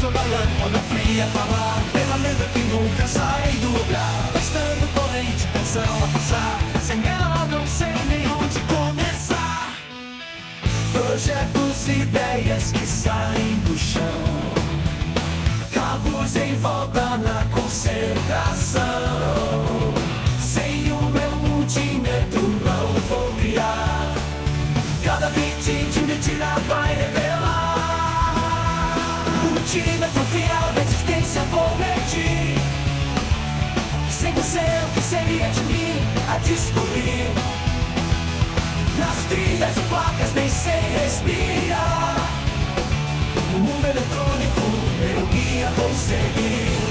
sou galã, quando fria falar, ferramenta que nunca sai do lugar. Bastando corrente, tensão a passar, sem ela não sei nem onde começar. Projetos e ideias que saem do chão, carros em volta na concentração. Sem o meu multímetro não vou criar. Cada bit de mentira vai revelar. Multímetro fiel da existência vou medir. Sem você o que seria de mim a descobrir. Nas trilhas e placas nem sei respirar. O mundo eletrônico, meu guia vou seguir.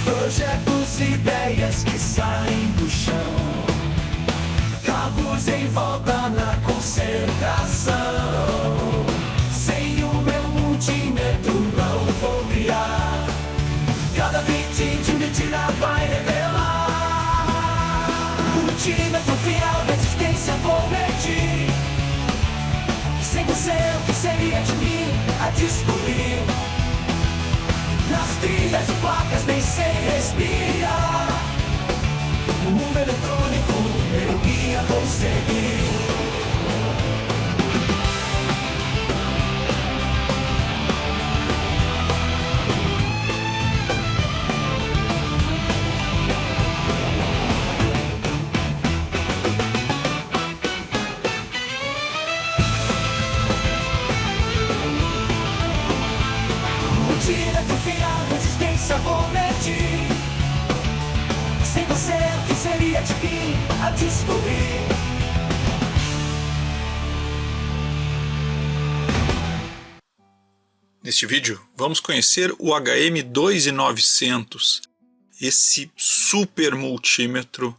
Projetos e ideias que saem do chão, carros em volta na concentração. Sem o meu multímetro não vou criar. Cada bit de mentira vai revelar. Multímetro fiel da existência vou medir. Sem você o que seria de mim a descobrir. Nas trilhas e placas nem sei respirar. O mundo eletrônico, meu guia vou seguir. Multímetro fiel da existência vou medir. Sem você o que seria de mim a descobrir. Neste vídeo vamos conhecer o HM2900, esse super multímetro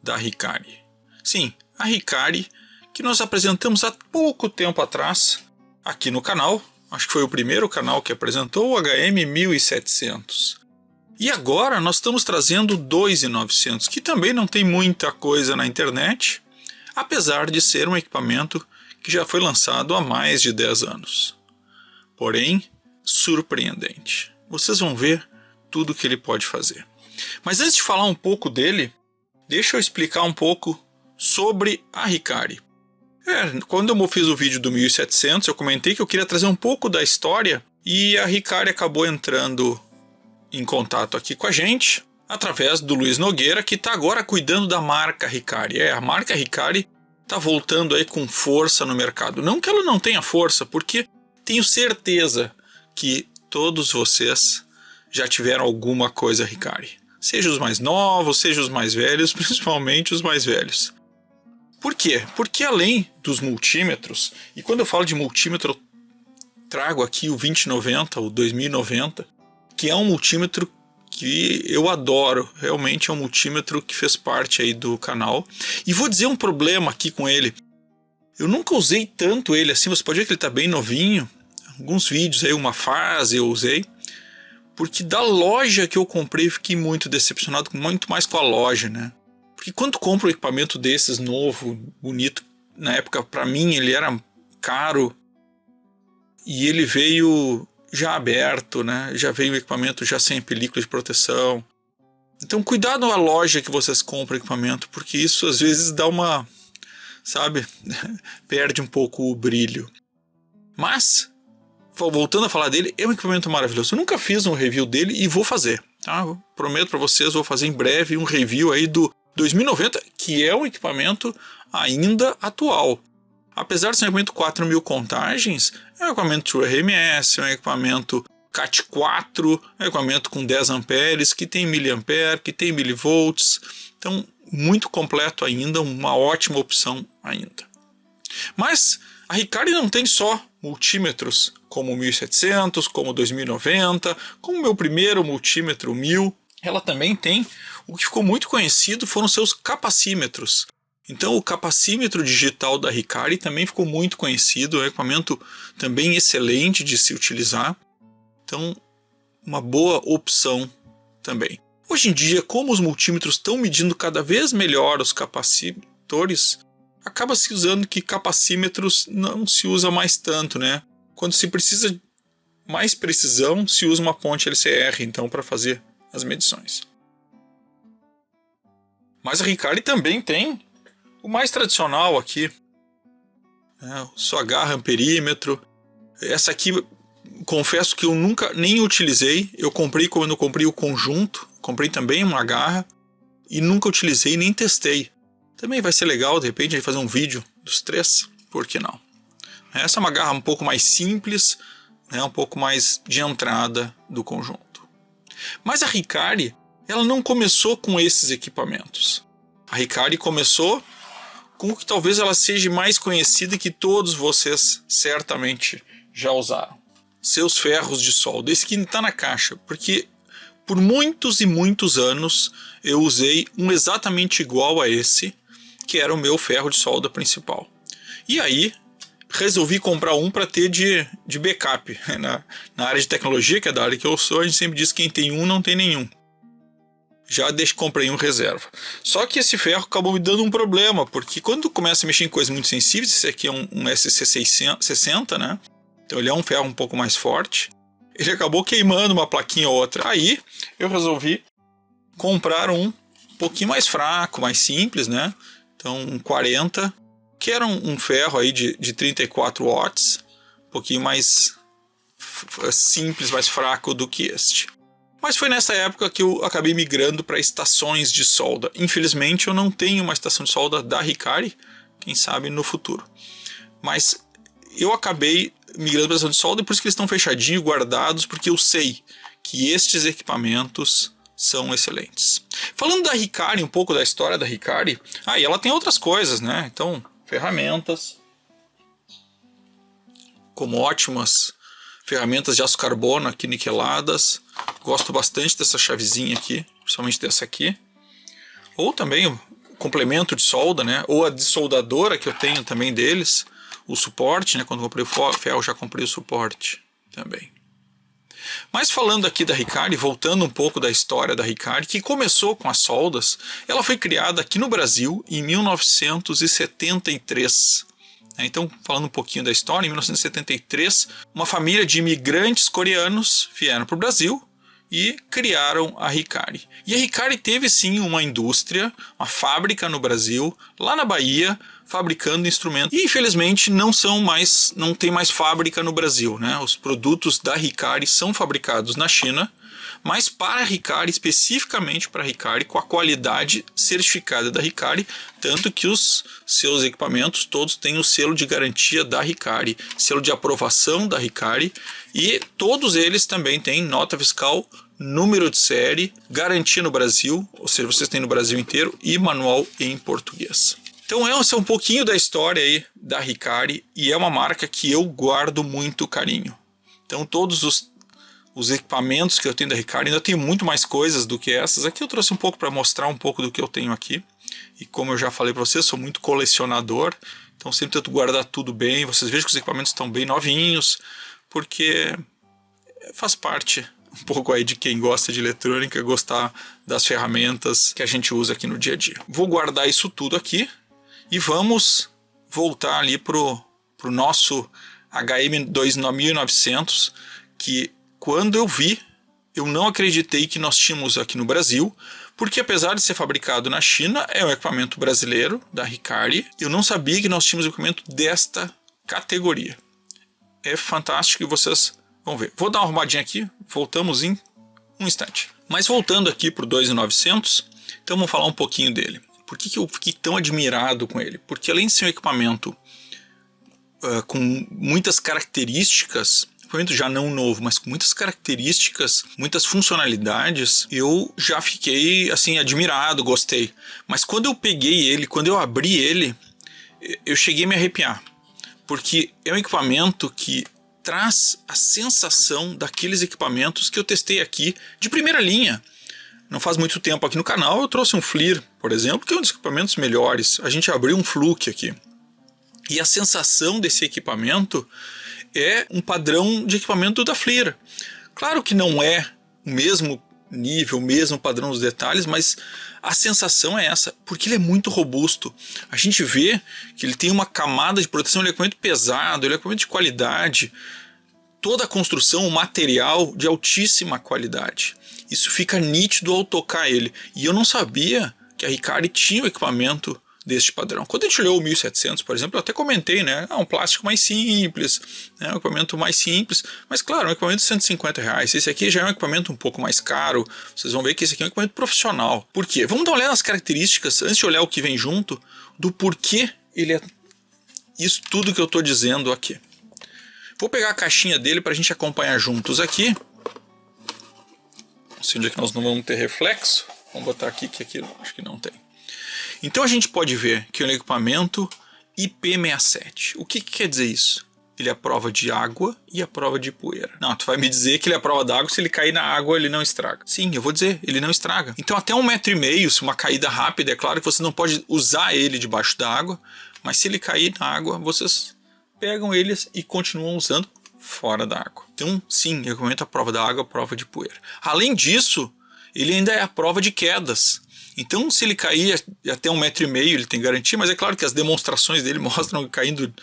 da Hikari. Sim, a Hikari que nós apresentamos há pouco tempo atrás aqui no canal. Acho que foi o primeiro canal que apresentou o HM1700. E agora nós estamos trazendo o 2900, que também não tem muita coisa na internet, apesar de ser um equipamento que já foi lançado há mais de 10 anos. Porém, surpreendente. Vocês vão ver tudo que ele pode fazer. Mas antes de falar um pouco dele, deixa eu explicar um pouco sobre a Hikari. Quando eu fiz o vídeo do 1700, eu comentei que eu queria trazer um pouco da história e a Hikari acabou entrando em contato aqui com a gente através do Luiz Nogueira, que está agora cuidando da marca Hikari. A marca Hikari está voltando aí com força no mercado. Não que ela não tenha força, porque tenho certeza que todos vocês já tiveram alguma coisa Hikari. Seja os mais novos, seja os mais velhos, principalmente os mais velhos. Por quê? Porque além dos multímetros, e quando eu falo de multímetro, eu trago aqui o 2090, o 2090, que é um multímetro que eu adoro. Realmente é um multímetro que fez parte aí do canal. E vou dizer um problema aqui com ele. Eu nunca usei tanto ele assim, você pode ver que ele está bem novinho. Alguns vídeos aí, uma fase eu usei. Porque da loja que eu comprei, fiquei muito decepcionado, muito mais com a loja, né? Porque quando compra um equipamento desses, novo, bonito, na época para mim ele era caro e ele veio já aberto, né? Já veio o equipamento já sem película de proteção. Então cuidado na loja que vocês compram equipamento, porque isso às vezes dá uma, sabe, perde um pouco o brilho. Mas, voltando a falar dele, é um equipamento maravilhoso. Eu nunca fiz um review dele e vou fazer, tá? Eu prometo para vocês, vou fazer em breve um review aí do 2090, que é um equipamento ainda atual. Apesar de ser um equipamento 4.000 contagens, é um equipamento True RMS, é um equipamento CAT4, é um equipamento com 10 amperes, que tem miliampere, que tem milivolts. Então, muito completo ainda, uma ótima opção ainda. Mas a Hikari não tem só multímetros como o 1700, como o 2090, como o meu primeiro multímetro 1000. Ela também tem o que ficou muito conhecido, foram seus capacímetros. Então o capacímetro digital da Hikari também ficou muito conhecido, é um equipamento também excelente de se utilizar. Então uma boa opção também. Hoje em dia, como os multímetros estão medindo cada vez melhor os capacitores, acaba se usando que capacímetros não se usa mais tanto, né? Quando se precisa mais precisão, se usa uma ponte LCR, então, para fazer as medições. Mas a Riccari também tem o mais tradicional aqui, né? Sua garra amperímetro. Essa aqui, confesso que eu nunca nem utilizei. Eu comprei quando eu comprei o conjunto, comprei também uma garra e nunca utilizei nem testei. Também vai ser legal, de repente, fazer um vídeo dos três, por que não? Essa é uma garra um pouco mais simples, né, um pouco mais de entrada do conjunto. Mas a Riccari, ela não começou com esses equipamentos. A Riccari começou com o que talvez ela seja mais conhecida, que todos vocês certamente já usaram. Seus ferros de solda. Esse aqui está na caixa, porque por muitos e muitos anos eu usei um exatamente igual a esse, que era o meu ferro de solda principal. E aí resolvi comprar um para ter de backup. Na área de tecnologia, que é da área que eu sou, a gente sempre diz que quem tem um não tem nenhum. Já comprei um reserva. Só que esse ferro acabou me dando um problema, porque quando começa a mexer em coisas muito sensíveis, esse aqui é um SC60, né? Então ele é um ferro um pouco mais forte. Ele acabou queimando uma plaquinha ou outra. Aí eu resolvi comprar um pouquinho mais fraco, mais simples, né? Então um 40, que era um ferro aí de 34 watts, um pouquinho mais simples, mais fraco do que este. Mas foi nessa época que eu acabei migrando para estações de solda. Infelizmente eu não tenho uma estação de solda da Riccari, quem sabe no futuro. Mas eu acabei migrando para a estação de solda e por isso que eles estão fechadinhos, guardados, porque eu sei que estes equipamentos são excelentes. Falando da Riccari, um pouco da história da Riccari, e ela tem outras coisas, né? Então, ferramentas, como ótimas ferramentas de aço carbono aqui niqueladas. Gosto bastante dessa chavezinha aqui, principalmente dessa aqui. Ou também o complemento de solda, né? Ou a desoldadora que eu tenho também deles. O suporte, né? Quando eu comprei o ferro, já comprei o suporte também. Mas falando aqui da Riccari, voltando um pouco da história da Riccari, que começou com as soldas, ela foi criada aqui no Brasil em 1973. Então, falando um pouquinho da história, em 1973, uma família de imigrantes coreanos vieram para o Brasil e criaram a Riccari. E a Riccari teve sim uma indústria, uma fábrica no Brasil, lá na Bahia, fabricando instrumentos. E infelizmente não tem mais fábrica no Brasil, né? Os produtos da Riccari são fabricados na China, mas para a Riccari, especificamente para a Riccari, com a qualidade certificada da Riccari, tanto que os seus equipamentos todos têm o selo de garantia da Riccari, selo de aprovação da Riccari, e todos eles também têm nota fiscal, número de série, garantia no Brasil, ou seja, vocês têm no Brasil inteiro, e manual em português. Então essa é um pouquinho da história aí da Riccari, e é uma marca que eu guardo muito carinho. Então todos os equipamentos que eu tenho da Riccari, ainda tenho muito mais coisas do que essas. Aqui eu trouxe um pouco para mostrar um pouco do que eu tenho aqui. E como eu já falei para vocês, sou muito colecionador, então sempre tento guardar tudo bem. Vocês vejam que os equipamentos estão bem novinhos, porque faz parte um pouco aí de quem gosta de eletrônica, gostar das ferramentas que a gente usa aqui no dia a dia. Vou guardar isso tudo aqui e vamos voltar ali pro nosso HM2900, que quando eu vi, eu não acreditei que nós tínhamos aqui no Brasil, porque apesar de ser fabricado na China, é um equipamento brasileiro, da Riccari. Eu não sabia que nós tínhamos equipamento desta categoria. É fantástico e vocês vão ver. Vou dar uma arrumadinha aqui, voltamos em um instante. Mas voltando aqui para o 2900, então vamos falar um pouquinho dele. Por que eu fiquei tão admirado com ele? Porque além de ser um equipamento com muitas características, equipamento já não novo, mas com muitas características, muitas funcionalidades, eu já fiquei assim admirado, gostei. Mas quando eu peguei ele, quando eu abri ele, eu cheguei a me arrepiar, porque é um equipamento que traz a sensação daqueles equipamentos que eu testei aqui de primeira linha. Não faz muito tempo aqui no canal eu trouxe um FLIR, por exemplo, que é um dos equipamentos melhores. A gente abriu um Fluke aqui. E a sensação desse equipamento é um padrão de equipamento da FLIR. Claro que não é o mesmo nível, o mesmo padrão dos detalhes, mas a sensação é essa, porque ele é muito robusto. A gente vê que ele tem uma camada de proteção, ele é equipamento pesado, ele é equipamento de qualidade, toda a construção, o material de altíssima qualidade. Isso fica nítido ao tocar ele. E eu não sabia que a Hikari tinha o equipamento deste padrão. Quando a gente olhou o 1700, por exemplo, eu até comentei, né? Um plástico mais simples, né? Um equipamento mais simples, mas claro, um equipamento de R$150. Esse aqui já é um equipamento um pouco mais caro. Vocês vão ver que esse aqui é um equipamento profissional. Por quê? Vamos dar uma olhada nas características, antes de olhar o que vem junto, do porquê ele é isso tudo que eu estou dizendo aqui. Vou pegar a caixinha dele para a gente acompanhar juntos aqui. Não sei onde é que nós não vamos ter reflexo. Vamos botar aqui, que aqui acho que não tem. Então a gente pode ver que é um equipamento IP67. O que quer dizer isso? Ele é a prova de água e a prova de poeira. Não, tu vai me dizer que ele é a prova d'água, se ele cair na água ele não estraga. Sim, eu vou dizer, ele não estraga. Então até 1,5 m, se uma caída rápida, é claro que você não pode usar ele debaixo da água, mas se ele cair na água, vocês pegam eles e continuam usando fora da água. Então sim, eu comento a prova da água, a prova de poeira. Além disso, ele ainda é a prova de quedas. Então, se ele cair até 1,5 m, ele tem garantia, mas é claro que as demonstrações dele mostram caindo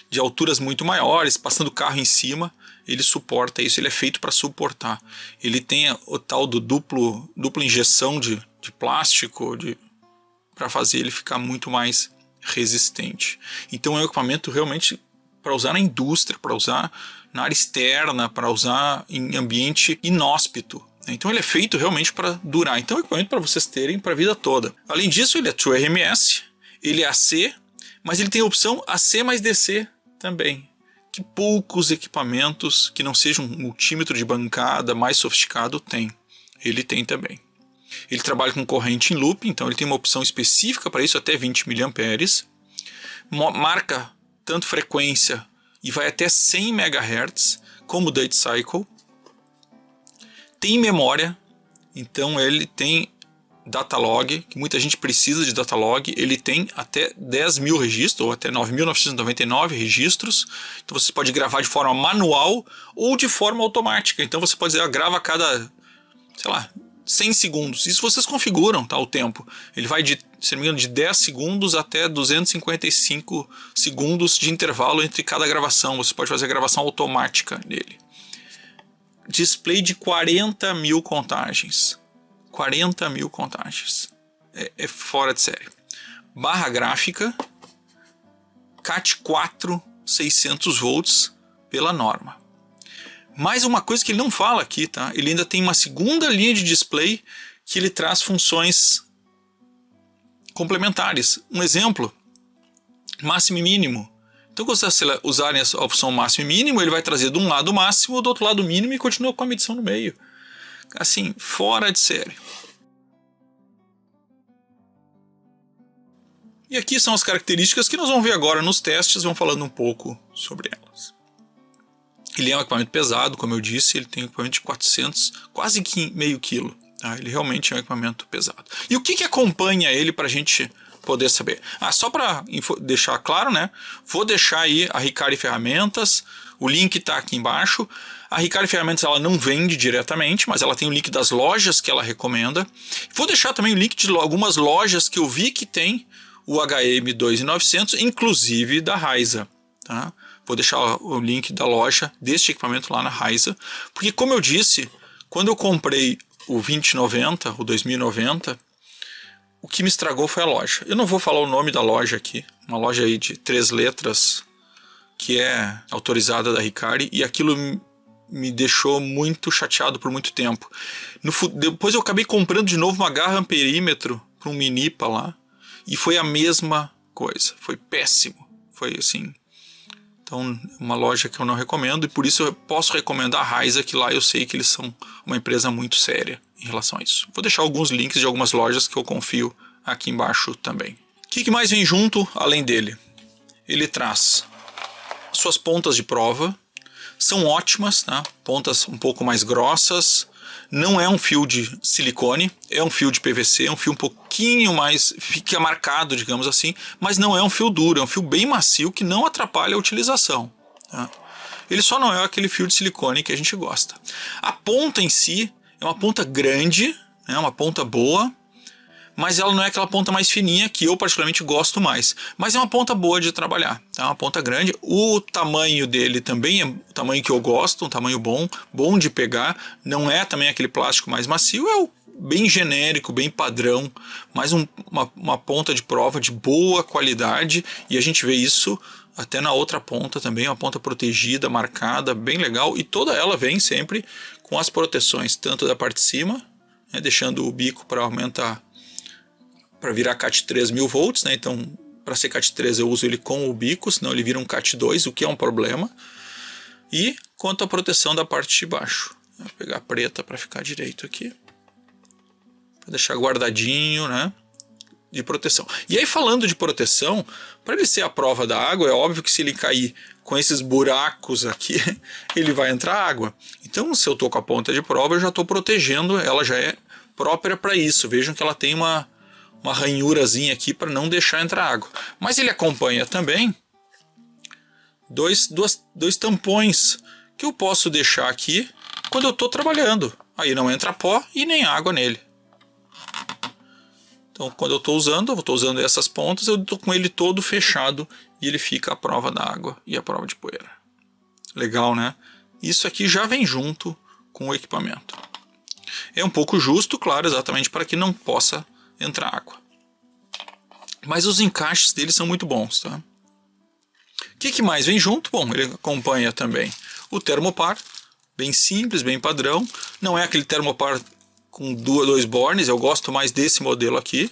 de alturas muito maiores, passando carro em cima, ele suporta isso, ele é feito para suportar. Ele tem o tal do dupla injeção de plástico para fazer ele ficar muito mais resistente. Então, é um equipamento realmente para usar na indústria, para usar na área externa, para usar em ambiente inóspito. Então ele é feito realmente para durar. Então é um equipamento para vocês terem para a vida toda. Além disso, ele é True RMS, ele é AC, mas ele tem a opção AC mais DC também. Que poucos equipamentos que não sejam um multímetro de bancada mais sofisticado tem. Ele tem também. Ele trabalha com corrente em loop, então ele tem uma opção específica para isso, até 20 mA. Marca tanto frequência e vai até 100 MHz, como Date Cycle. Tem memória, então ele tem datalog, que muita gente precisa de datalog, ele tem até 10.000 registros, ou até 9.999 registros, então você pode gravar de forma manual ou de forma automática, então você pode dizer, grava a cada, sei lá, 100 segundos, isso vocês configuram, tá, o tempo, ele vai de, se não me engano, de 10 segundos até 255 segundos de intervalo entre cada gravação, você pode fazer a gravação automática nele. Display de 40.000 contagens. 40.000 contagens. É fora de série. Barra gráfica. CAT4 600 volts pela norma. Mais uma coisa que ele não fala aqui, tá? Ele ainda tem uma segunda linha de display que ele traz funções complementares. Um exemplo, máximo e mínimo. Então, quando vocês usarem a opção máximo e mínimo, ele vai trazer de um lado o máximo, do outro lado o mínimo e continua com a medição no meio. Assim, fora de série. E aqui são as características que nós vamos ver agora nos testes, vamos falando um pouco sobre elas. Ele é um equipamento pesado, como eu disse, ele tem um equipamento de 400, quase que meio quilo. Tá? Ele realmente é um equipamento pesado. E o que acompanha ele para a gente poder saber? Só para deixar claro, né? Vou deixar aí a Hikari Ferramentas, o link está aqui embaixo. A Hikari Ferramentas ela não vende diretamente, mas ela tem o link das lojas que ela recomenda. Vou deixar também o link de algumas lojas que eu vi que tem o HM2900, inclusive da Raiza. Tá? Vou deixar o link da loja deste equipamento lá na Raiza, porque como eu disse, quando eu comprei o 2090, o 2090, o que me estragou foi a loja. Eu não vou falar o nome da loja aqui, uma loja aí de 3 letras que é autorizada da Hikari, e aquilo me deixou muito chateado por muito tempo. Depois eu acabei comprando de novo uma garra amperímetro para um Minipa lá, e foi a mesma coisa, foi péssimo, foi assim. Então, uma loja que eu não recomendo, e por isso eu posso recomendar a Raiza, que lá eu sei que eles são uma empresa muito séria em relação a isso. Vou deixar alguns links de algumas lojas que eu confio aqui embaixo também. O que mais vem junto além dele? Ele traz suas pontas de prova, são ótimas, tá? Pontas um pouco mais grossas, não é um fio de silicone, é um fio de PVC, é um fio um pouquinho mais, fica marcado, digamos assim, mas não é um fio duro, é um fio bem macio que não atrapalha a utilização. Tá? Ele só não é aquele fio de silicone que a gente gosta. A ponta em si é uma ponta grande, é uma ponta boa, mas ela não é aquela ponta mais fininha que eu particularmente gosto mais. Mas é uma ponta boa de trabalhar, é uma ponta grande. O tamanho dele também é o tamanho que eu gosto, um tamanho bom, bom de pegar. Não é também aquele plástico mais macio, é o bem genérico, bem padrão, mas uma ponta de prova de boa qualidade, e a gente vê isso até na outra ponta também, uma ponta protegida, marcada, bem legal, e toda ela vem sempre com as proteções, tanto da parte de cima, né, deixando o bico para aumentar, para virar CAT 3 1000 volts, né, então para ser CAT 3 eu uso ele com o bico, senão ele vira um CAT 2, o que é um problema, e quanto à proteção da parte de baixo, vou pegar a preta para ficar direito aqui, para deixar guardadinho, né, de proteção. E aí, falando de proteção, para ele ser a prova da água, é óbvio que se ele cair com esses buracos aqui, ele vai entrar água. Então, se eu estou com a ponta de prova, eu já estou protegendo, ela já é própria para isso. Vejam que ela tem uma ranhurazinha aqui para não deixar entrar água. Mas ele acompanha também dois tampões que eu posso deixar aqui quando eu estou trabalhando. Aí não entra pó e nem água nele. Então, quando eu estou usando essas pontas, eu estou com ele todo fechado e ele fica à prova da água e à prova de poeira. Legal, né? Isso aqui já vem junto com o equipamento. É um pouco justo, claro, exatamente para que não possa entrar água. Mas os encaixes dele são muito bons, tá? O que mais vem junto? Bom, ele acompanha também o termopar, bem simples, bem padrão. Não é aquele termopar com dois bornes, eu gosto mais desse modelo aqui,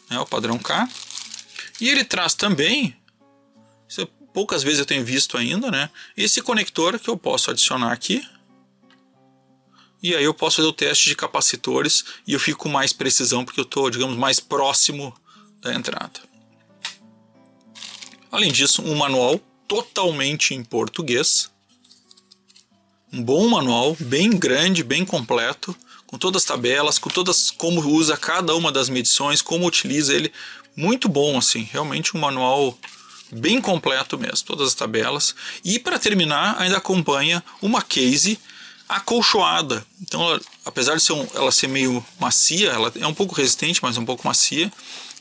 né, o padrão K. E ele traz também, poucas vezes eu tenho visto ainda, né, esse conector que eu posso adicionar aqui. E aí eu posso fazer o teste de capacitores e eu fico com mais precisão porque eu estou, digamos, mais próximo da entrada. Além disso, um manual totalmente em português. Um bom manual, bem grande, bem completo, com todas as tabelas, com todas como usa cada uma das medições, como utiliza ele. Muito bom, assim, realmente um manual bem completo mesmo, todas as tabelas. E para terminar, ainda acompanha uma case acolchoada. Então, apesar de ela ser meio macia, ela é um pouco resistente, mas um pouco macia.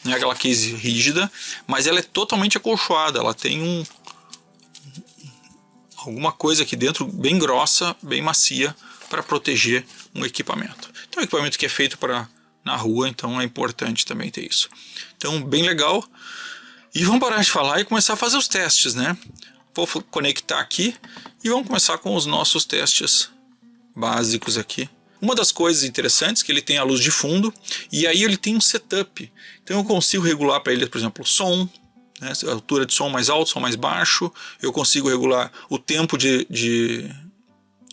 Não é aquela case rígida, mas ela é totalmente acolchoada. Ela tem alguma coisa aqui dentro bem grossa, bem macia, para proteger um equipamento. Então, é um equipamento que é feito na rua, então é importante também ter isso. Então, bem legal. E vamos parar de falar e começar a fazer os testes, né? Vou conectar aqui e vamos começar com os nossos testes básicos aqui. Uma das coisas interessantes é que ele tem a luz de fundo e aí ele tem um setup. Então eu consigo regular para ele, por exemplo, o som, né? A altura de som mais alto, som mais baixo. Eu consigo regular o tempo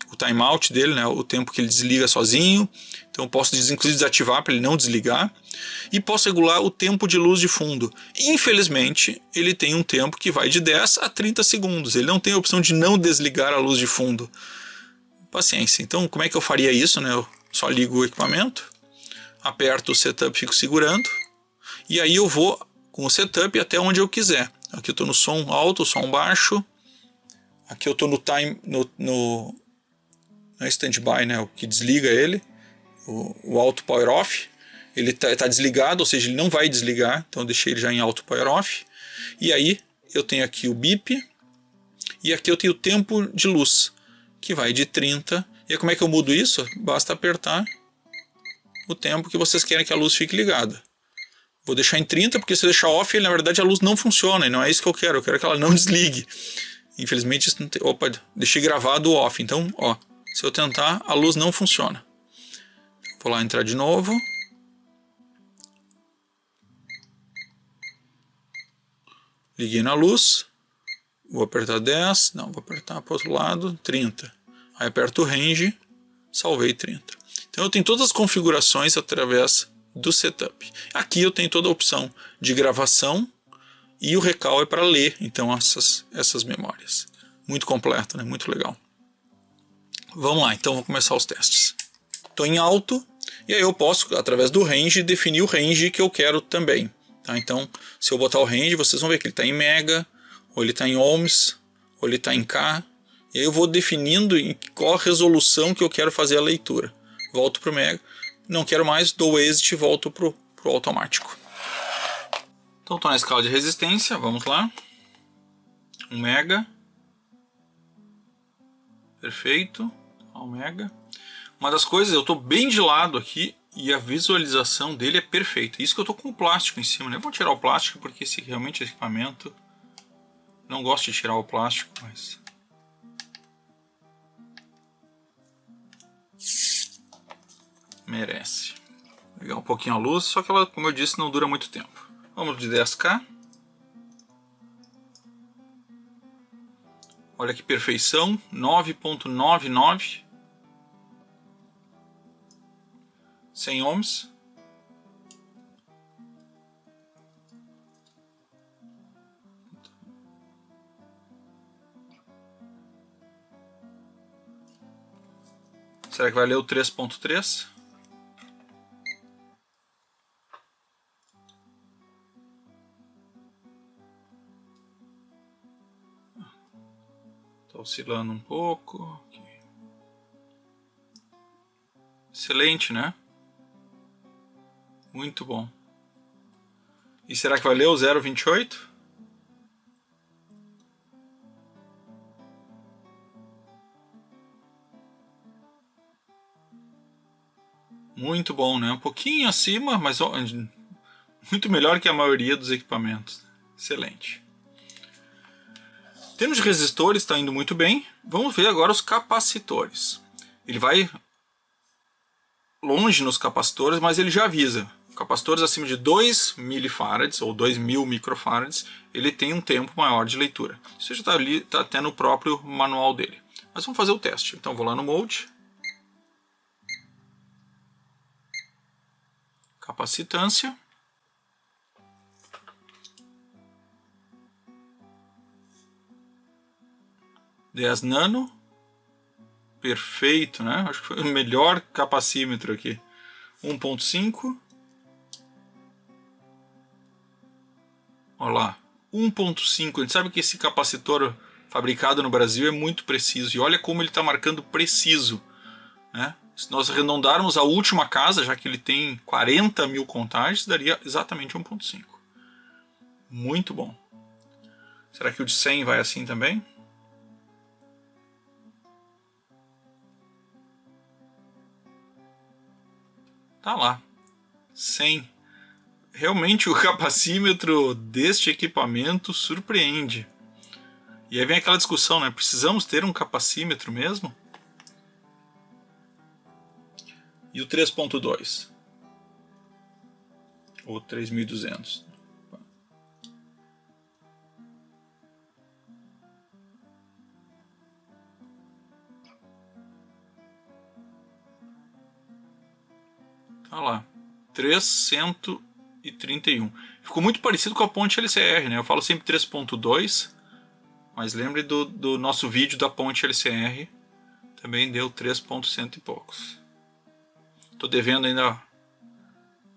o timeout dele, né? O tempo que ele desliga sozinho. Então eu posso inclusive desativar para ele não desligar. E posso regular o tempo de luz de fundo. Infelizmente, ele tem um tempo que vai de 10 a 30 segundos. Ele não tem a opção de não desligar a luz de fundo. Paciência. Então, como é que eu faria isso, né? Eu só ligo o equipamento, aperto o setup, fico segurando, e aí eu vou com o setup até onde eu quiser. Aqui eu estou no som alto, som baixo. Aqui eu estou no time, no standby, né? O que desliga ele, o auto power off. Ele tá desligado, ou seja, ele não vai desligar, então eu deixei ele já em auto power off. E aí eu tenho aqui o bip, e aqui eu tenho o tempo de luz, que vai de 30. E como é que eu mudo isso? Basta apertar o tempo que vocês querem que a luz fique ligada. Vou deixar em 30, porque se eu deixar off, na verdade a luz não funciona, e não é isso que eu quero que ela não desligue. Infelizmente, isso não tem... Opa, deixei gravado o off, então, ó, se eu tentar, a luz não funciona. Vou lá entrar de novo. Liguei na luz. Vou apertar 10, não, vou apertar para o outro lado, 30. Aí aperto o range, salvei 30. Então eu tenho todas as configurações através do setup. Aqui eu tenho toda a opção de gravação e o recal é para ler, então essas memórias. Muito completo, né? Muito legal. Vamos lá, então vou começar os testes. Estou em alto e aí eu posso, através do range, definir o range que eu quero também. Tá? Então, se eu botar o range, vocês vão ver que ele está em mega, ou ele está em ohms, ou ele está em K. E aí eu vou definindo em qual a resolução que eu quero fazer a leitura. Volto para o Mega. Não quero mais, dou o exit e volto para o automático. Então estou na escala de resistência, vamos lá. 1 mega. Perfeito. 1 mega. Uma das coisas, eu estou bem de lado aqui e a visualização dele é perfeita. Isso que eu estou com o plástico em cima, né? Vou tirar o plástico porque esse realmente é equipamento. Não gosto de tirar o plástico, mas... merece. Vou ligar um pouquinho a luz, só que ela, como eu disse, não dura muito tempo. Vamos de 10K. Olha que perfeição, 9.99. 100 ohms. Será que vai ler o 3.3? Está oscilando um pouco. Excelente, né? Muito bom. E será que vai ler o 0.28? Muito bom, né? Um pouquinho acima, mas muito melhor que a maioria dos equipamentos. Excelente. Em termos de resistores, está indo muito bem. Vamos ver agora os capacitores. Ele vai longe nos capacitores, mas ele já avisa. Capacitores acima de 2 milifarads ou 2000 microfarads, ele tem um tempo maior de leitura. Isso já está ali, está até no próprio manual dele. Mas vamos fazer o teste. Então vou lá no Mode. Capacitância. $10 nano. Perfeito, né? Acho que foi o melhor capacímetro aqui. 1.5. Olha lá. 1.5. A gente sabe que esse capacitor fabricado no Brasil é muito preciso. E olha como ele está marcando preciso, né? Se nós arredondarmos a última casa, já que ele tem 40 mil contagens, daria exatamente 1.5. Muito bom. Será que o de 100 vai assim também? Tá lá. 100. Realmente o capacímetro deste equipamento surpreende. E aí vem aquela discussão, né? Precisamos ter um capacímetro mesmo? E o 3.2? Ou 3200? Tá lá. 331. Ficou muito parecido com a ponte LCR, né? Eu falo sempre 3.2, mas lembre do nosso vídeo da ponte LCR. Também deu 3.100 e poucos. Estou devendo ainda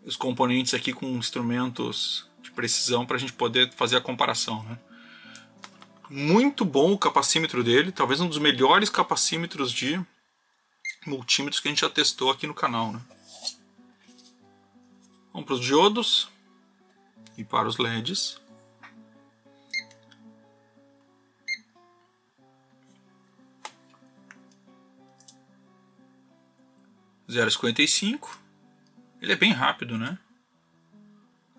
os componentes aqui com instrumentos de precisão para a gente poder fazer a comparação, né? Muito bom o capacímetro dele, talvez um dos melhores capacímetros de multímetros que a gente já testou aqui no canal, né? Vamos para os diodos e para os LEDs. (0,55). Ele é bem rápido, né?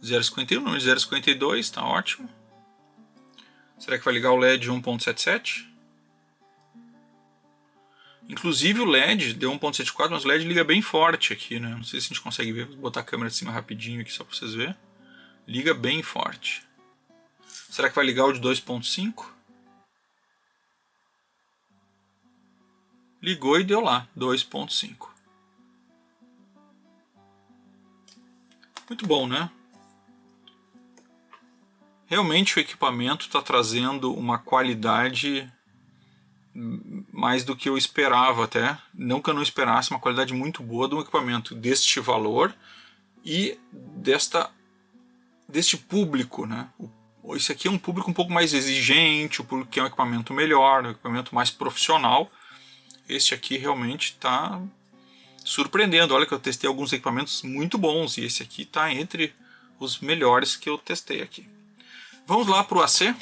0,51, 0,52, está ótimo. Será que vai ligar o LED 1.77? Inclusive o LED deu 1.74, mas o LED liga bem forte aqui, né? Não sei se a gente consegue ver, vou botar a câmera de cima rapidinho aqui só para vocês verem. Liga bem forte. Será que vai ligar o de 2.5? Ligou e deu lá, 2.5. Muito bom, né? Realmente o equipamento está trazendo uma qualidade mais do que eu esperava até. Não que eu não esperasse, uma qualidade muito boa de um equipamento deste valor e deste público, né? esse aqui é um público um pouco mais exigente, o público que é um equipamento melhor, um equipamento mais profissional. Este aqui realmente está surpreendendo. Olha que eu testei alguns equipamentos muito bons e esse aqui está entre os melhores que eu testei aqui. Vamos lá para o AC.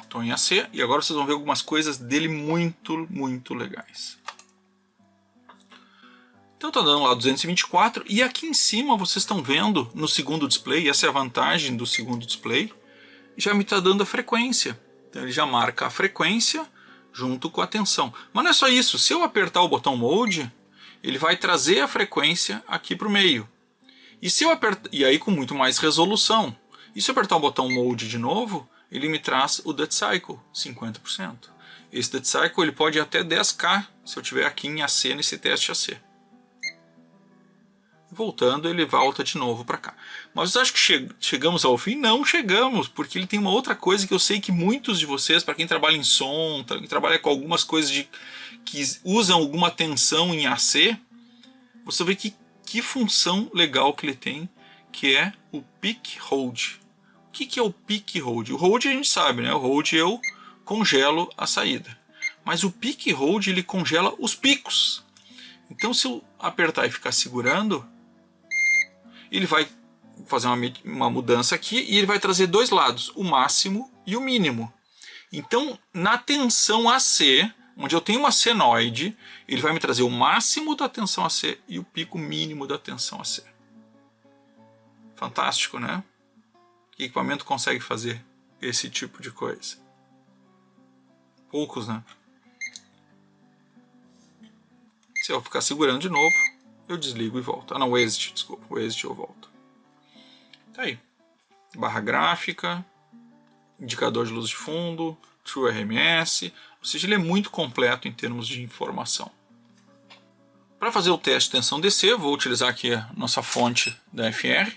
Estou em AC e agora vocês vão ver algumas coisas dele muito legais. Então está dando lá 224 e aqui em cima vocês estão vendo no segundo display, essa é a vantagem do segundo display, já me está dando a frequência. Então ele já marca a frequência junto com a tensão. Mas não é só isso, se eu apertar o botão Mode, ele vai trazer a frequência aqui para o meio. E se eu apertar, e aí com muito mais resolução. E se eu apertar o botão Mode de novo, ele me traz o Duty Cycle, 50%. Esse Duty Cycle ele pode ir até 10K se eu tiver aqui em AC nesse teste AC. Voltando, ele volta de novo para cá. Mas vocês acham que chegamos ao fim? Não chegamos, porque ele tem uma outra coisa que eu sei que muitos de vocês, para quem trabalha em som, quem trabalha com algumas coisas que usam alguma tensão em AC, você vê que função legal que ele tem, que é o Peak Hold. O que é o Peak Hold? O Hold a gente sabe, né? O Hold eu congelo a saída. Mas o Peak Hold ele congela os picos. Então se eu apertar e ficar segurando, ele vai fazer uma mudança aqui e ele vai trazer dois lados, o máximo e o mínimo. Então, na tensão AC, onde eu tenho uma senoide, ele vai me trazer o máximo da tensão AC e o pico mínimo da tensão AC. Fantástico, né? Que equipamento consegue fazer esse tipo de coisa? Poucos, né? Se eu ficar segurando de novo, eu desligo e volto. Ah não, o Exit, desculpa. O Exit eu volto. Tá aí. Barra gráfica, indicador de luz de fundo, True RMS. Ou seja, ele é muito completo em termos de informação. Para fazer o teste de tensão DC, vou utilizar aqui a nossa fonte da FR.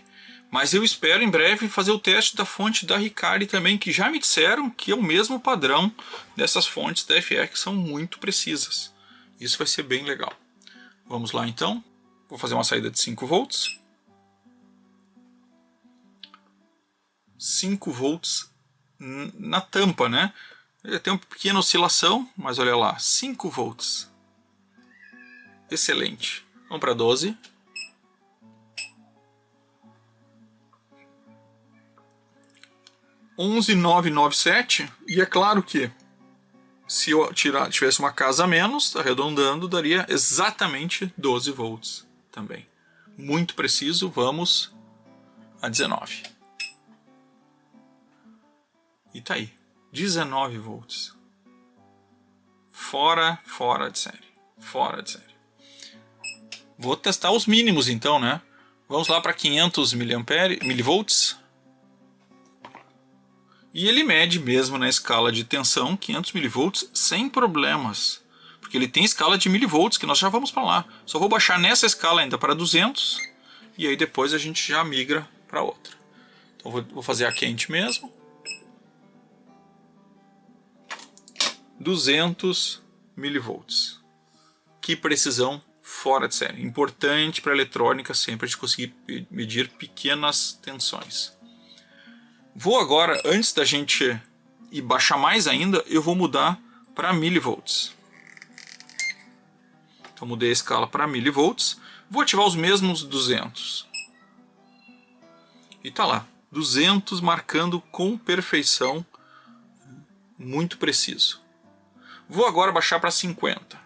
Mas eu espero em breve fazer o teste da fonte da Hikari também, que já me disseram que é o mesmo padrão dessas fontes da FR, que são muito precisas. Isso vai ser bem legal. Vamos lá então. Vou fazer uma saída de 5 volts. 5 volts na tampa, né? Ele tem uma pequena oscilação, mas olha lá, 5 volts. Excelente. Vamos para 12. $11,997, e é claro que se eu tivesse uma casa a menos, arredondando, daria exatamente 12 volts também. Muito preciso, vamos a 19. E tá aí, 19 volts. Fora de série. Fora de série. Vou testar os mínimos então, né? Vamos lá para 500 milivolts. E ele mede mesmo na escala de tensão 500 milivolts sem problemas. Porque ele tem escala de milivolts, que nós já vamos para lá. Só vou baixar nessa escala ainda para 200. E aí depois a gente já migra para outra. Então vou fazer a quente mesmo. 200 milivolts. Que precisão fora de série. Importante para a eletrônica sempre a gente conseguir medir pequenas tensões. Vou agora, antes da gente ir baixar mais ainda, eu vou mudar para milivolts. Então mudei a escala para milivolts. Vou ativar os mesmos 200. E tá lá, 200 marcando com perfeição, muito preciso. Vou agora baixar para 50.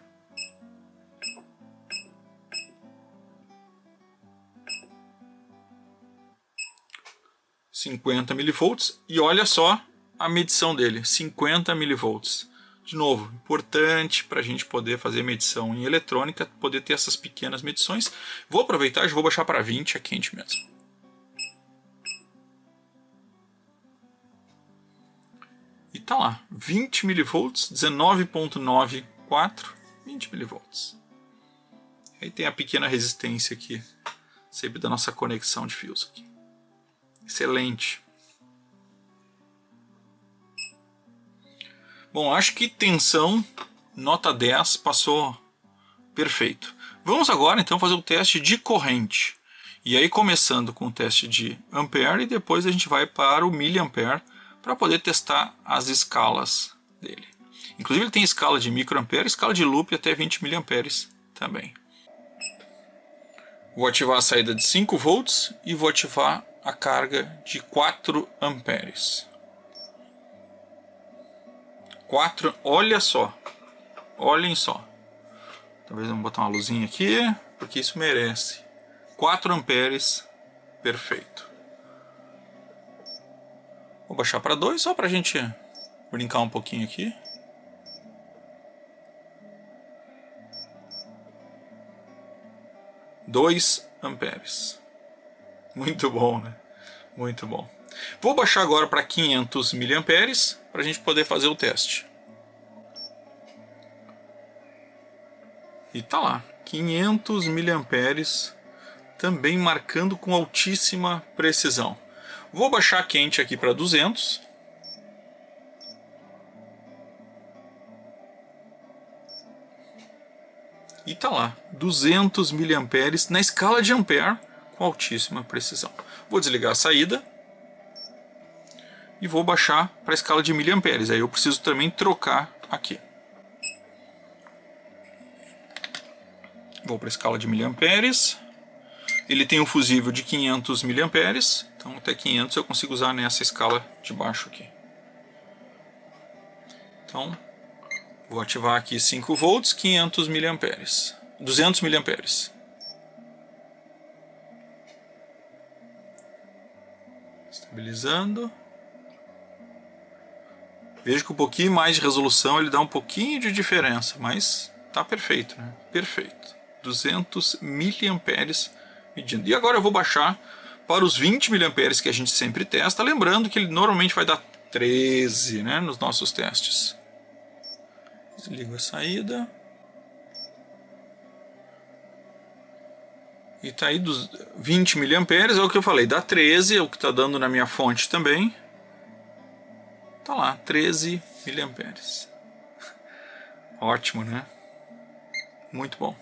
milivolts, e olha só a medição dele, 50 milivolts. De novo, importante para a gente poder fazer medição em eletrônica, poder ter essas pequenas medições. Vou aproveitar e vou baixar para 20, é quente mesmo. E tá lá, 20 milivolts, 19.94, 20 milivolts. Aí tem a pequena resistência aqui, sempre da nossa conexão de fios aqui. Excelente. Bom, acho que tensão, nota 10, passou perfeito. Vamos agora então fazer o teste de corrente. E aí começando com o teste de ampere e depois a gente vai para o miliampere para poder testar as escalas dele. Inclusive ele tem escala de microampere, escala de loop até 20 miliamperes também. Vou ativar a saída de 5 volts e vou ativar a carga de 4 amperes. 4, olha só, olhem só. Talvez vamos botar uma luzinha aqui, porque isso merece. 4 amperes, perfeito. Vou baixar para 2 só para a gente brincar um pouquinho aqui. Dois amperes. Muito bom, né? Muito bom. Vou baixar agora para 500 miliamperes para a gente poder fazer o teste. E tá lá, 500 miliamperes, também marcando com altíssima precisão. Vou baixar quente aqui para 200. E tá lá, 200 miliamperes na escala de ampere com altíssima precisão. Vou desligar a saída e vou baixar para a escala de miliamperes. Aí eu preciso também trocar aqui. Vou para a escala de miliamperes. Ele tem um fusível de 500 miliamperes, então até 500 eu consigo usar nessa escala de baixo aqui. Então, vou ativar aqui 5 volts, 500 miliamperes, 200 miliamperes. Estabilizando. Vejo que um pouquinho mais de resolução ele dá um pouquinho de diferença, mas tá perfeito, né? Perfeito. 200 miliamperes medindo. E agora eu vou baixar para os 20 miliamperes que a gente sempre testa, lembrando que ele normalmente vai dar 13, né, nos nossos testes. Desligo a saída. E tá aí dos 20 miliamperes, é o que eu falei, dá 13, é o que está dando na minha fonte também. Tá lá, 13 miliamperes. Ótimo, né? Muito bom.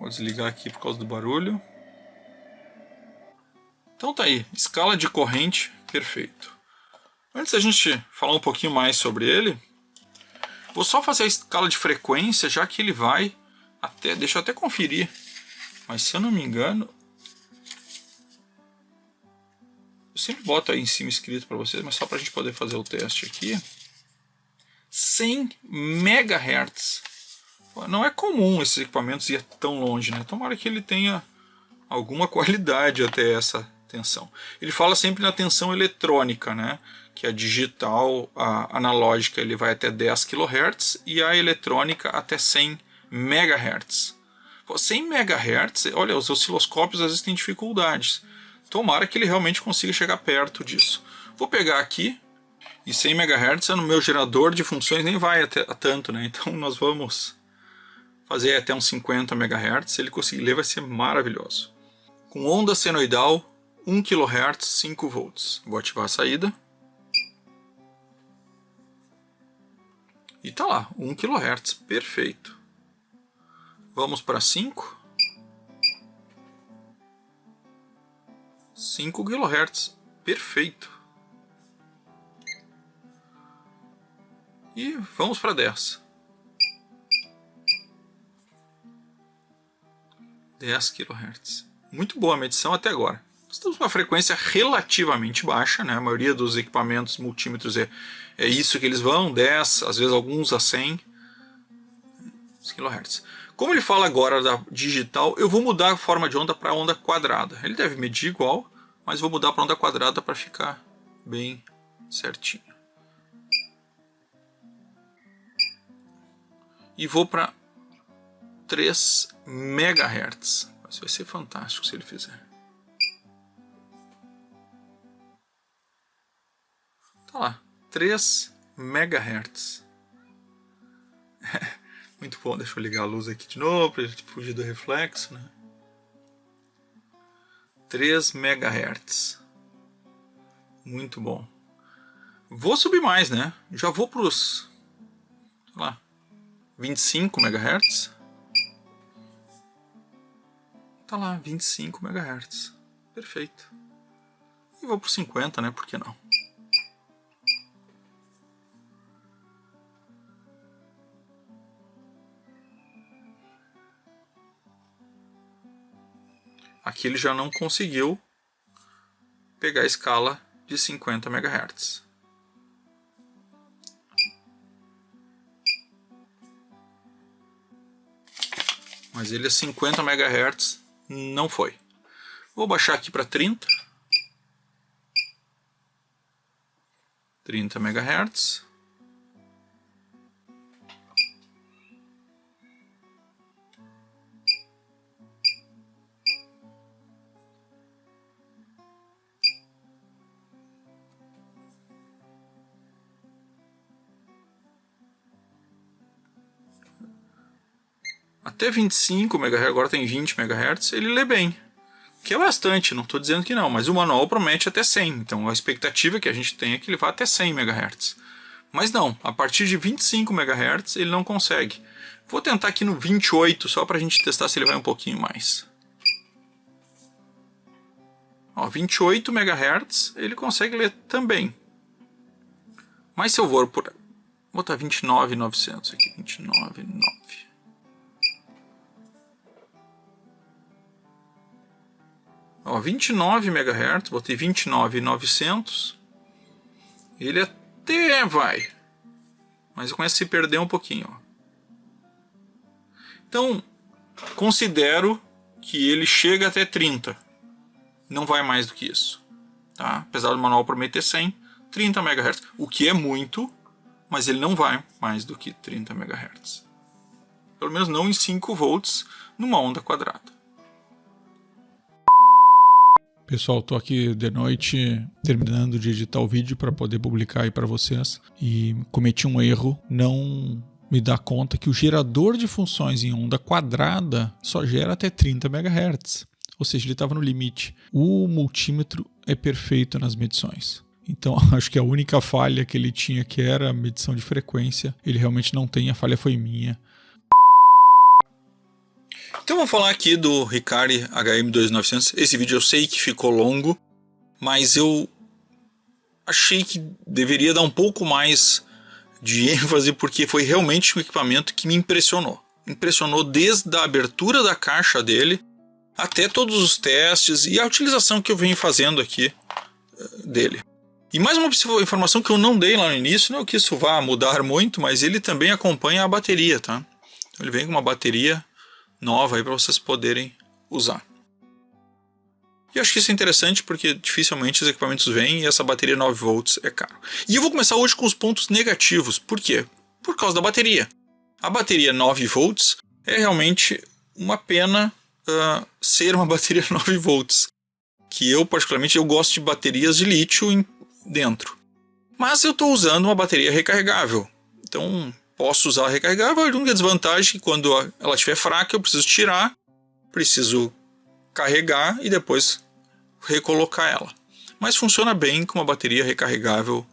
Vou desligar aqui por causa do barulho. Então tá aí, escala de corrente, perfeito. Antes da gente falar um pouquinho mais sobre ele, vou só fazer a escala de frequência, já que ele vai até, deixa eu até conferir, mas se eu não me engano, eu sempre boto aí em cima escrito para vocês, mas só para a gente poder fazer o teste aqui. 100 MHz. Não é comum esses equipamentos ir tão longe, né? Tomara que ele tenha alguma qualidade até essa tensão. Ele fala sempre na tensão eletrônica, né? Que a digital, a analógica, ele vai até 10 kHz e a eletrônica até 100 MHz. 100 MHz, olha, os osciloscópios às vezes têm dificuldades. Tomara que ele realmente consiga chegar perto disso. Vou pegar aqui, e 100 MHz no meu gerador de funções nem vai até tanto, né? Então nós vamos fazer até uns 50 MHz, se ele conseguir ler vai ser maravilhoso. Com onda senoidal, 1 kHz, 5 volts. Vou ativar a saída. E tá lá, 1 kHz, perfeito. Vamos para 5. 5 kHz, perfeito. E vamos para 10. 10 kHz. Muito boa a medição até agora. Estamos com uma frequência relativamente baixa, né? A maioria dos equipamentos multímetros é isso que eles vão, 10, às vezes alguns a 100 kHz. Como ele fala agora da digital, eu vou mudar a forma de onda para onda quadrada. Ele deve medir igual, mas vou mudar para onda quadrada para ficar bem certinho. E vou para 3 MHz. Isso vai ser fantástico se ele fizer. Tá lá, 3 MHz. Muito bom, deixa eu ligar a luz aqui de novo para fugir do reflexo, né? 3 MHz. Muito bom. Vou subir mais, né? Já vou para os, sei lá, 25 MHz. Tá lá, 25 MHz. Perfeito. E vou para 50, né? Por que não? Aqui ele já não conseguiu pegar a escala de 50 MHz. Mas ele a 50 MHz não foi. Vou baixar aqui para 30. 30 MHz. Até 25 MHz, agora tem 20 MHz, ele lê bem. Que é bastante, não estou dizendo que não, mas o manual promete até 100. Então a expectativa que a gente tem é que ele vá até 100 MHz. Mas não, a partir de 25 MHz ele não consegue. Vou tentar aqui no 28, só para a gente testar se ele vai um pouquinho mais. Ó, 28 MHz ele consegue ler também. Mas se eu vou por... Vou botar 29.900 aqui, 29.900. Ó, 29 MHz, botei 29.900. Ele até vai, mas começa a se perder um pouquinho. Ó. Então, considero que ele chega até 30. Não vai mais do que isso. Tá? Apesar do manual prometer 100, 30 MHz. O que é muito, mas ele não vai mais do que 30 MHz. Pelo menos não em 5 volts numa onda quadrada. Pessoal, estou aqui de noite terminando de editar o vídeo para poder publicar aí para vocês e cometi um erro, não me dar conta que o gerador de funções em onda quadrada só gera até 30 MHz, ou seja, ele estava no limite. O multímetro é perfeito nas medições. Então acho que a única falha que ele tinha, que era a medição de frequência, ele realmente não tem, a falha foi minha. Então vamos falar aqui do Hikari HM2900. Esse vídeo eu sei que ficou longo, mas eu achei que deveria dar um pouco mais de ênfase, porque foi realmente um equipamento que me impressionou. Impressionou desde a abertura da caixa dele até todos os testes e a utilização que eu venho fazendo aqui dele. E mais uma informação que eu não dei lá no início, não que isso vá mudar muito, mas ele também acompanha a bateria, tá? Então ele vem com uma bateria nova aí para vocês poderem usar. E acho que isso é interessante porque dificilmente os equipamentos vêm e essa bateria 9 volts é caro. E eu vou começar hoje com os pontos negativos. Por quê? Por causa da bateria. A bateria 9 volts é realmente uma pena ser uma bateria 9 volts. Que eu particularmente gosto de baterias de lítio dentro. Mas eu estou usando uma bateria recarregável. Então posso usar a recarregável. A única desvantagem é que quando ela estiver fraca eu preciso tirar, preciso carregar e depois recolocar ela. Mas funciona bem com uma bateria recarregável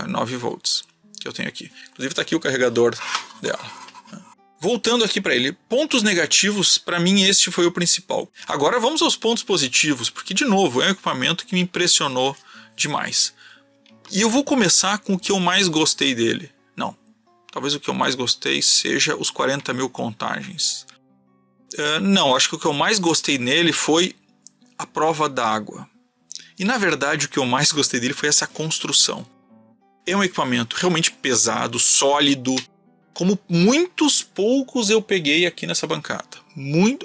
9 volts que eu tenho aqui. Inclusive está aqui o carregador dela. Voltando aqui para ele, pontos negativos, para mim este foi o principal. Agora vamos aos pontos positivos, porque de novo é um equipamento que me impressionou demais. E eu vou começar com o que eu mais gostei dele. Não, talvez o que eu mais gostei seja os 40 mil contagens. Não, acho que o que eu mais gostei nele foi a prova d'água. E na verdade o que eu mais gostei dele foi essa construção. É um equipamento realmente pesado, sólido, como muitos poucos eu peguei aqui nessa bancada.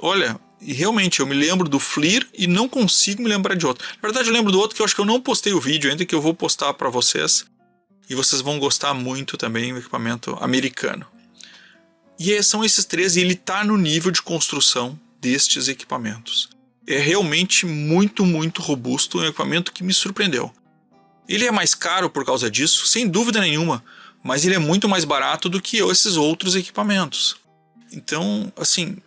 Olha, e realmente eu me lembro do FLIR e não consigo me lembrar de outro. Na verdade eu lembro do outro que eu acho que eu não postei o vídeo ainda, que eu vou postar para vocês. E vocês vão gostar muito também do equipamento americano. E são esses três, e ele está no nível de construção destes equipamentos. É realmente muito, muito robusto, um equipamento que me surpreendeu. Ele é mais caro por causa disso, sem dúvida nenhuma, mas ele é muito mais barato do que esses outros equipamentos. Então, assim,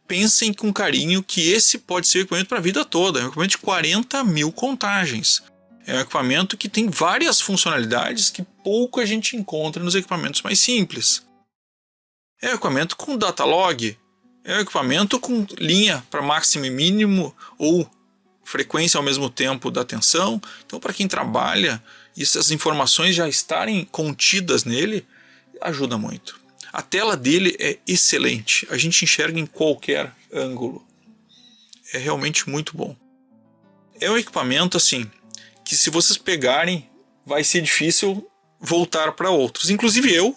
pensem com carinho que esse pode ser um equipamento para a vida toda. É um equipamento de 40 mil contagens. É um equipamento que tem várias funcionalidades que pouco a gente encontra nos equipamentos mais simples. É um equipamento com data log, é um equipamento com linha para máximo e mínimo ou frequência ao mesmo tempo da tensão. Então, para quem trabalha, essas informações já estarem contidas nele, ajuda muito. A tela dele é excelente, a gente enxerga em qualquer ângulo. É realmente muito bom. É um equipamento assim, que se vocês pegarem, vai ser difícil voltar para outros. Inclusive eu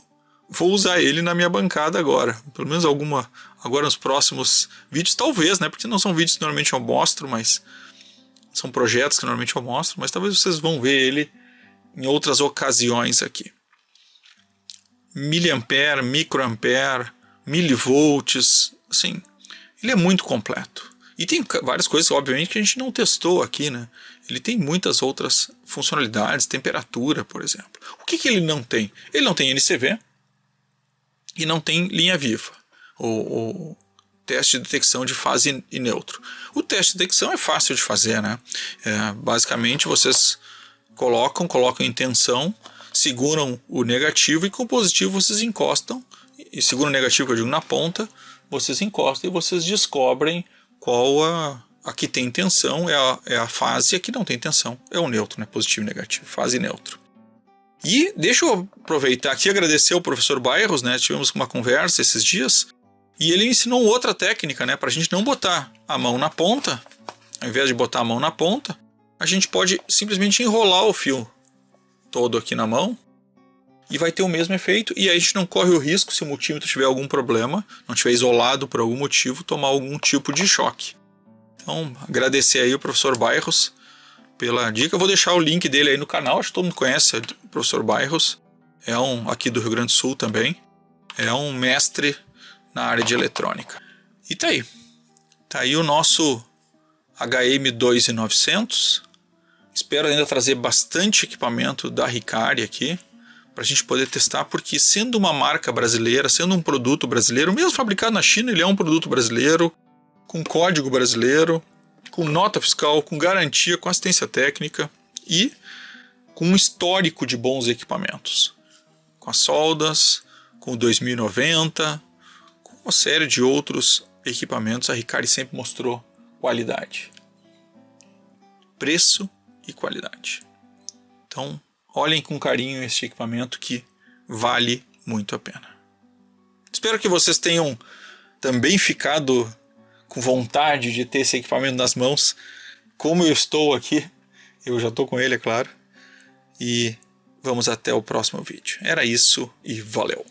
vou usar ele na minha bancada agora. Pelo menos agora nos próximos vídeos, talvez, né? Porque não são vídeos que normalmente eu mostro, mas são projetos que normalmente eu mostro, mas talvez vocês vão ver ele em outras ocasiões aqui. Miliampere, microampere, milivolts, assim, ele é muito completo. E tem várias coisas, obviamente, que a gente não testou aqui, né? Ele tem muitas outras funcionalidades, temperatura, por exemplo. O que ele não tem? Ele não tem NCV e não tem linha viva, o teste de detecção de fase e neutro. O teste de detecção é fácil de fazer, né? Basicamente, vocês colocam em tensão, seguram o negativo e com o positivo vocês encostam, e seguram o negativo, que eu digo, na ponta, vocês encostam e vocês descobrem qual a que tem tensão é a fase, e a que não tem tensão é o neutro, né? Positivo e negativo, fase e neutro. E deixa eu aproveitar aqui e agradecer ao professor Bairros, né? Tivemos uma conversa esses dias e ele ensinou outra técnica, né? Para a gente não botar a mão na ponta, ao invés de botar a mão na ponta, a gente pode simplesmente enrolar o fio todo aqui na mão e vai ter o mesmo efeito, e aí a gente não corre o risco, se o multímetro tiver algum problema, não tiver isolado por algum motivo, tomar algum tipo de choque. Então, agradecer aí o professor Bairros pela dica. Eu vou deixar o link dele aí no canal, acho que todo mundo conhece o professor Bairros, é aqui do Rio Grande do Sul também, é um mestre na área de eletrônica. E tá aí o nosso HM2900, espero ainda trazer bastante equipamento da Hikari aqui, para a gente poder testar, porque sendo uma marca brasileira, sendo um produto brasileiro, mesmo fabricado na China, ele é um produto brasileiro, com código brasileiro, com nota fiscal, com garantia, com assistência técnica e com um histórico de bons equipamentos. Com as soldas, com o 2090, com uma série de outros equipamentos, a Hikari sempre mostrou qualidade. Preço e qualidade. Então, olhem com carinho este equipamento que vale muito a pena. Espero que vocês tenham também ficado com vontade de ter esse equipamento nas mãos, como eu estou aqui. Eu já estou com ele, é claro. E vamos até o próximo vídeo. Era isso e valeu!